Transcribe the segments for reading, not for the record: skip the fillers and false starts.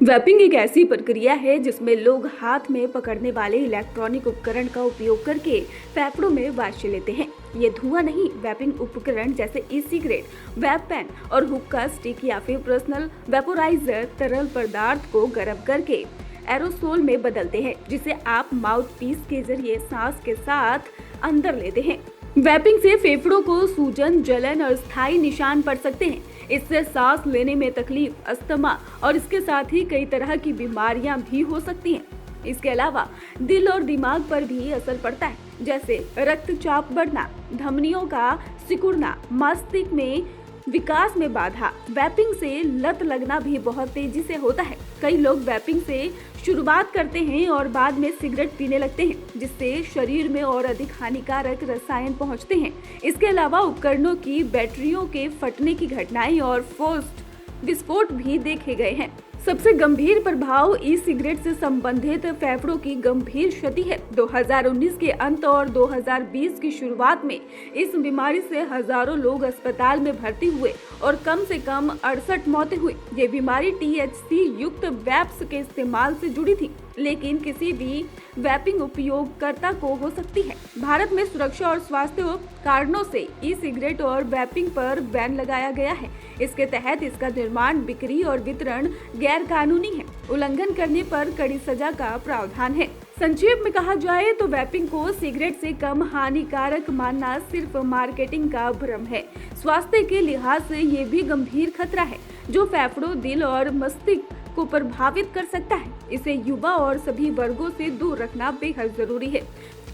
Vaping एक ऐसी प्रक्रिया है जिसमें लोग हाथ में पकड़ने वाले इलेक्ट्रॉनिक उपकरण का उपयोग करके फेफड़ों में वाष्य लेते हैं। ये धुआं नहीं, वैपिंग उपकरण जैसे ई सिगरेट, वैप पेन और हुक्का स्टिक या फिर पर्सनल वेपोराइजर तरल पदार्थ को गर्म करके एरोसोल में बदलते हैं, जिसे आप माउथ पीस के जरिए सांस के साथ अंदर लेते हैं। वैपिंग से फेफड़ों को सूजन, जलन और स्थायी निशान पड़ सकते हैं। इससे सांस लेने में तकलीफ, अस्थमा और इसके साथ ही कई तरह की बीमारियां भी हो सकती हैं। इसके अलावा दिल और दिमाग पर भी असर पड़ता है, जैसे रक्तचाप बढ़ना, धमनियों का सिकुड़ना, मस्तिष्क में विकास में बाधा। वैपिंग से लत लगना भी बहुत तेजी से होता है। कई लोग वैपिंग से शुरुआत करते हैं और बाद में सिगरेट पीने लगते हैं, जिससे शरीर में और अधिक हानिकारक रसायन पहुंचते हैं। इसके अलावा उपकरणों की बैटरियों के फटने की घटनाएं और फोर्स्ड विस्फोट भी देखे गए हैं। सबसे गंभीर प्रभाव ई सिगरेट से संबंधित फेफड़ों की गंभीर क्षति है। 2019 के अंत और 2020 की शुरुआत में इस बीमारी से हजारों लोग अस्पताल में भर्ती हुए और कम से कम 68 मौतें हुई। ये बीमारी THC युक्त वैप्स के इस्तेमाल से जुड़ी थी, लेकिन किसी भी वैपिंग उपयोगकर्ता को हो सकती है। भारत में सुरक्षा और स्वास्थ्य कारणों से ई सिगरेट और वैपिंग पर बैन लगाया गया है। इसके तहत इसका निर्माण, बिक्री और वितरण गैर कानूनी है। उल्लंघन करने पर कड़ी सजा का प्रावधान है। संक्षेप में कहा जाए तो वैपिंग को सिगरेट से कम हानिकारक मानना सिर्फ मार्केटिंग का भ्रम है। स्वास्थ्य के लिहाज से ये भी गंभीर खतरा है, जो फेफड़ों, दिल और मस्तिष्क को प्रभावित कर सकता है। इसे युवा और सभी वर्गों से दूर रखना बेहद जरूरी है।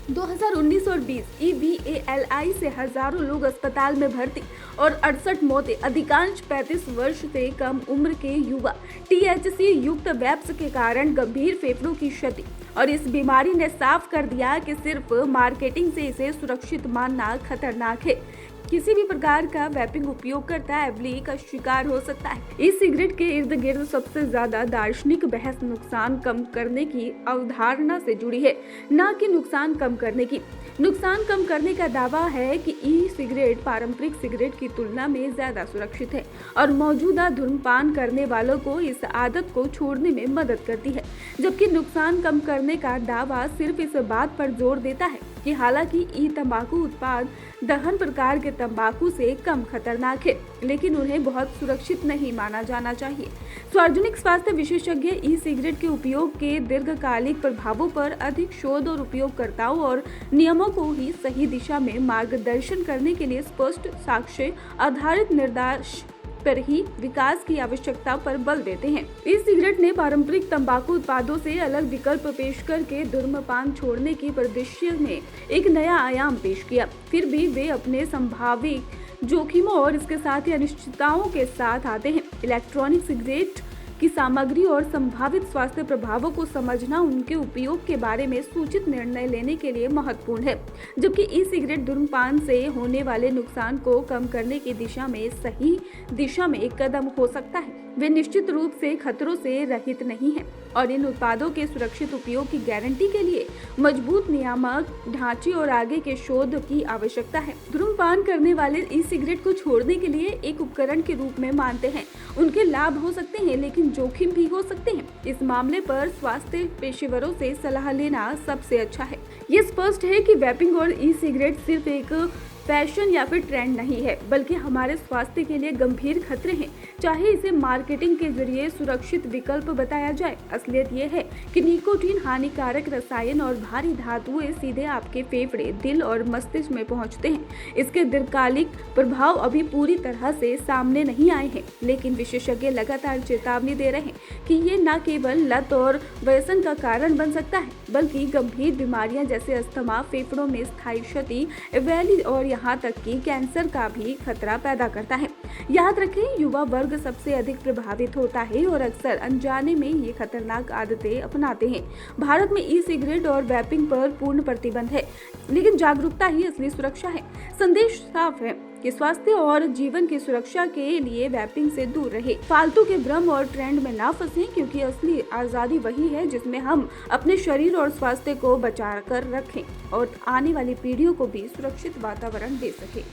2019 और 20 EVALI से हजारों लोग अस्पताल में भर्ती और 68 मौतें, अधिकांश 35 वर्ष से कम उम्र के युवा। THC युक्त वैप्स के कारण गंभीर फेफड़ों की क्षति। और इस बीमारी ने साफ कर दिया कि सिर्फ मार्केटिंग से इसे सुरक्षित मानना खतरनाक है। किसी भी प्रकार का वैपिंग उपयोगकर्ता एबली का शिकार हो सकता है। इस सिगरेट के इर्द गिर्द सबसे ज्यादा दार्शनिक बहस नुकसान कम करने की अवधारणा से जुड़ी है, न कि नुकसान कम करने की। नुकसान कम करने का दावा है कि ई सिगरेट पारंपरिक सिगरेट की तुलना में ज्यादा सुरक्षित है और मौजूदा धूम्रपान करने वालों को इस आदत को छोड़ने में मदद करती है, जबकि नुकसान कम करने का दावा सिर्फ इस बात पर जोर देता है कि हालांकि ई तंबाकू उत्पाद दहन प्रकार के तंबाकू से कम खतरनाक है, लेकिन उन्हें बहुत सुरक्षित नहीं माना जाना चाहिए। सार्वजनिक स्वास्थ्य विशेषज्ञ ई सिगरेट के उपयोग के दीर्घकालिक प्रभावों पर अधिक शोध और उपयोगकर्ताओं और नियमों को ही सही दिशा में मार्गदर्शन करने के लिए स्पष्ट साक्ष्य आधारित निर्देश पर ही विकास की आवश्यकता पर बल देते हैं। ई सिगरेट ने पारंपरिक तंबाकू उत्पादों से अलग विकल्प पेश करके धूम्रपान छोड़ने की परिदृश्य में एक नया आयाम पेश किया। फिर भी वे अपने संभावित जोखिमों और इसके साथ ही अनिश्चितताओं के साथ आते हैं। इलेक्ट्रॉनिक सिगरेट की सामग्री और संभावित स्वास्थ्य प्रभावों को समझना उनके उपयोग के बारे में सूचित निर्णय लेने के लिए महत्वपूर्ण है, जबकि ई सिगरेट धूम्रपान से होने वाले नुकसान को कम करने की दिशा में सही दिशा में एक कदम हो सकता है। वे निश्चित रूप से खतरों से रहित नहीं हैं और इन उत्पादों के सुरक्षित उपयोग की गारंटी के लिए मजबूत नियामक ढांचे और आगे के शोध की आवश्यकता है। धूम्रपान करने वाले ई सिगरेट को छोड़ने के लिए एक उपकरण के रूप में मानते हैं। उनके लाभ हो सकते हैं, लेकिन जोखिम भी हो सकते हैं। इस मामले पर स्वास्थ्य पेशेवरों से सलाह लेना सबसे अच्छा है। ये स्पष्ट है कि वैपिंग और ई सिगरेट सिर्फ एक फैशन या फिर ट्रेंड नहीं है, बल्कि हमारे स्वास्थ्य के लिए गंभीर खतरे हैं। चाहे इसे मार्केटिंग के जरिए सुरक्षित विकल्प बताया जाए, असलियत यह है कि निकोटीन हानिकारक रसायन और भारी धातुएं सीधे आपके फेफड़े, दिल और मस्तिष्क में पहुंचते हैं। इसके दीर्घकालिक प्रभाव अभी पूरी तरह से सामने नहीं आए हैं, लेकिन विशेषज्ञ लगातार चेतावनी दे रहे हैं कि ये न केवल लत और व्यसन का कारण बन सकता है, बल्कि गंभीर बीमारियां जैसे अस्थमा, फेफड़ों में स्थायी क्षति, वैली और यहाँ तक कि कैंसर का भी खतरा पैदा करता है। याद रखें, युवा वर्ग सबसे अधिक प्रभावित होता है और अक्सर अनजाने में ये खतरनाक आदतें अपनाते हैं। भारत में ई सिगरेट और वैपिंग पर पूर्ण प्रतिबंध है, लेकिन जागरूकता ही असली सुरक्षा है। संदेश साफ है कि स्वास्थ्य और जीवन की सुरक्षा के लिए वैपिंग से दूर रहे, फालतू के भ्रम और ट्रेंड में ना फंसे, क्योंकि असली आजादी वही है जिसमें हम अपने शरीर और स्वास्थ्य को बचा कर रखें और आने वाली पीढ़ियों को भी सुरक्षित वातावरण दे सके।